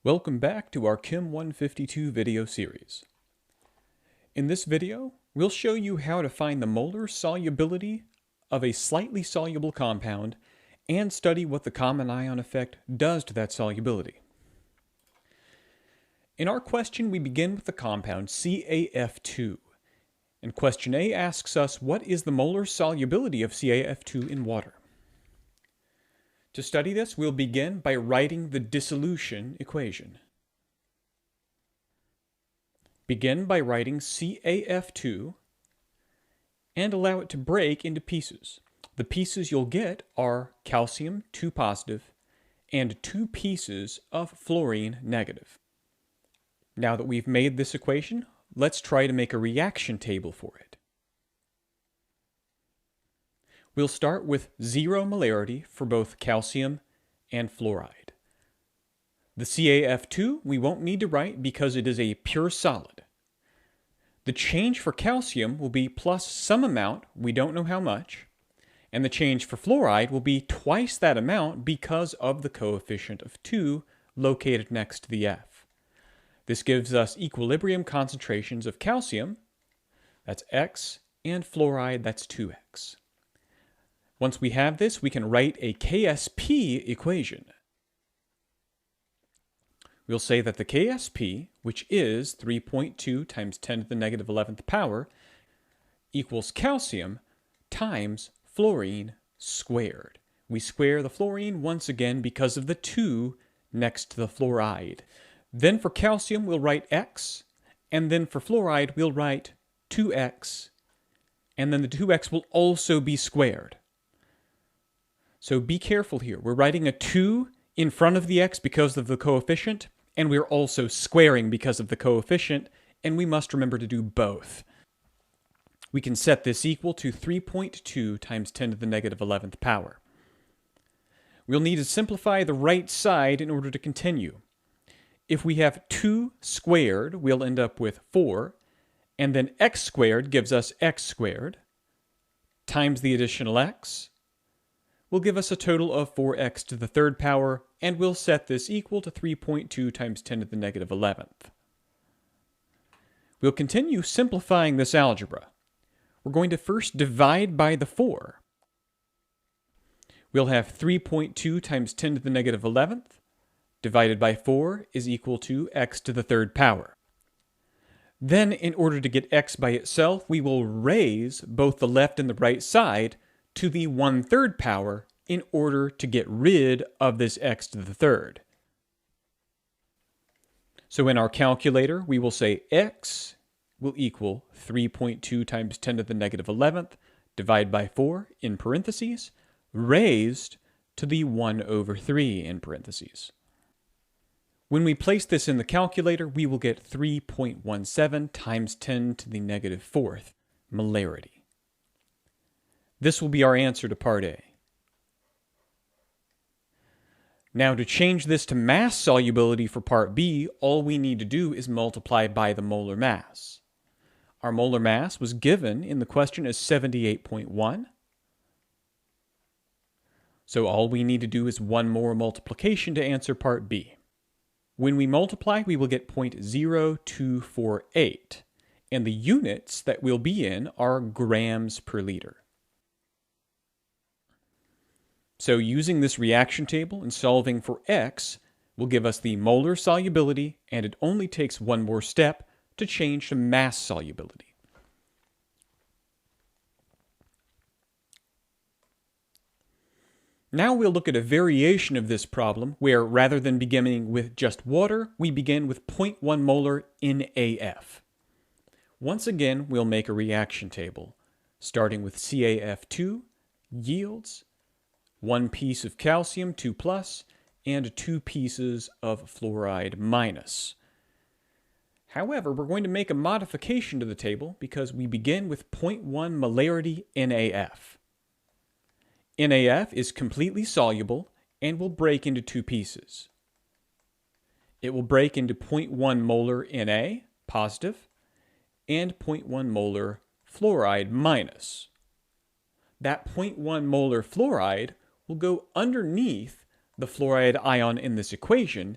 Welcome back to our Chem 152 video series. In this video, we'll show you how to find the molar solubility of a slightly soluble compound and study what the common ion effect does to that solubility. In our question, we begin with the compound CaF2. And question A asks us, what is the molar solubility of CaF2 in water? To study this, we'll begin by writing the dissolution equation. Begin by writing CaF2 and allow it to break into pieces. The pieces you'll get are calcium 2 positive and 2 pieces of fluorine negative. Now that we've made this equation, let's try to make a reaction table for it. We'll start with 0 molarity for both calcium and fluoride. The CaF2 we won't need to write because it is a pure solid. The change for calcium will be plus some amount, we don't know how much, and the change for fluoride will be twice that amount because of the coefficient of 2 located next to the F. This gives us equilibrium concentrations of calcium, that's X, and fluoride, that's 2X. Once we have this, we can write a KSP equation. We'll say that the KSP, which is 3.2 times 10 to the negative 11th power, equals calcium times fluorine squared. We square the fluorine once again because of the 2 next to the fluoride. Then for calcium, we'll write X, and then for fluoride, we'll write 2X, and then the 2X will also be squared. So be careful here. We're writing a 2 in front of the X because of the coefficient, and we're also squaring because of the coefficient, and we must remember to do both. We can set this equal to 3.2 times 10 to the negative 11th power. We'll need to simplify the right side in order to continue. If we have 2 squared, we'll end up with 4, and then x squared gives us x squared, times the additional x, will give us a total of 4x to the third power, and we'll set this equal to 3.2 times 10 to the negative 11th. We'll continue simplifying this algebra. We're going to first divide by the 4. We'll have 3.2 times 10 to the negative 11th divided by 4 is equal to x to the third power. Then, in order to get x by itself, we will raise both the left and the right side to the 1/3 power in order to get rid of this x to the third. So in our calculator, we will say x will equal 3.2 times 10 to the negative 11th divided by 4 in parentheses, raised to the 1/3 in parentheses. When we place this in the calculator, we will get 3.17 times 10 to the negative 4th molarity. This will be our answer to part A. Now to change this to mass solubility for part B, all we need to do is multiply by the molar mass. Our molar mass was given in the question as 78.1. So all we need to do is one more multiplication to answer part B. When we multiply, we will get 0.0248, and the units that we'll be in are grams per liter. So using this reaction table and solving for x will give us the molar solubility, and it only takes one more step to change to mass solubility. Now we'll look at a variation of this problem where rather than beginning with just water, we begin with 0.1 molar NaF. Once again, we'll make a reaction table, starting with CaF2 yields 1 piece of calcium, 2+, and 2 pieces of fluoride minus. However, we're going to make a modification to the table because we begin with 0.1 molarity NaF. NaF is completely soluble and will break into 2 pieces. It will break into 0.1 molar Na, positive, and 0.1 molar fluoride minus. That 0.1 molar fluoride will go underneath the fluoride ion in this equation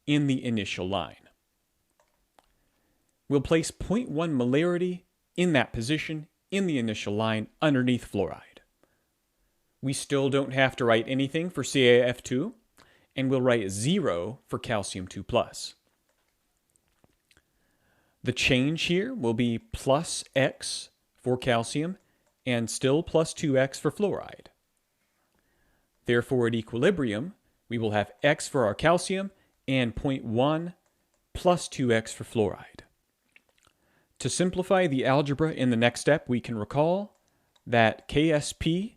in the initial line. We'll place 0.1 molarity in that position in the initial line underneath fluoride. We still don't have to write anything for CaF2, and we'll write 0 for calcium 2+. The change here will be plus X for calcium and still plus 2X for fluoride. Therefore, at equilibrium, we will have X for our calcium and 0.1 plus 2X for fluoride. To simplify the algebra in the next step, we can recall that KSP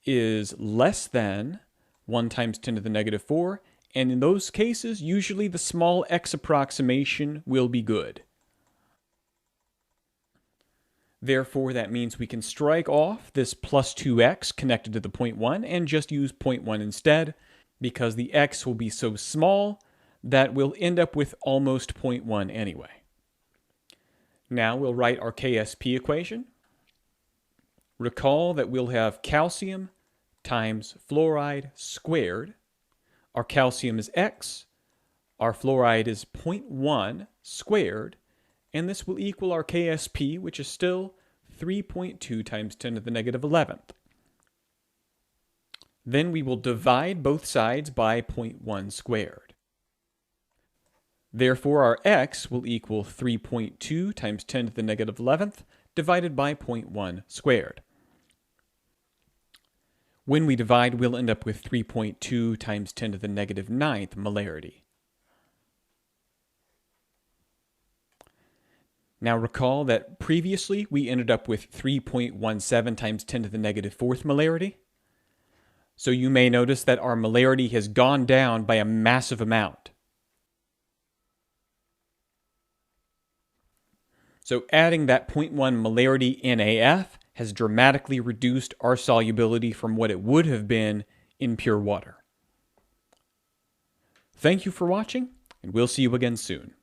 is less than 1 times 10 to the negative 4, and in those cases, usually the small x approximation will be good. Therefore, that means we can strike off this plus 2x connected to the 0.1 and just use 0.1 instead, because the x will be so small that we'll end up with almost 0.1 anyway. Now we'll write our KSP equation. Recall that we'll have calcium times fluoride squared. Our calcium is X, our fluoride is 0.1 squared, and this will equal our KSP, which is still 3.2 times 10 to the negative 11th. Then we will divide both sides by 0.1 squared. Therefore, our X will equal 3.2 times 10 to the negative 11th divided by 0.1 squared. When we divide, we'll end up with 3.2 times 10 to the negative 9th molarity. Now recall that previously we ended up with 3.17 times 10 to the negative 4th molarity. So you may notice that our molarity has gone down by a massive amount. So adding that 0.1 molarity NaF has dramatically reduced our solubility from what it would have been in pure water. Thank you for watching, and we'll see you again soon.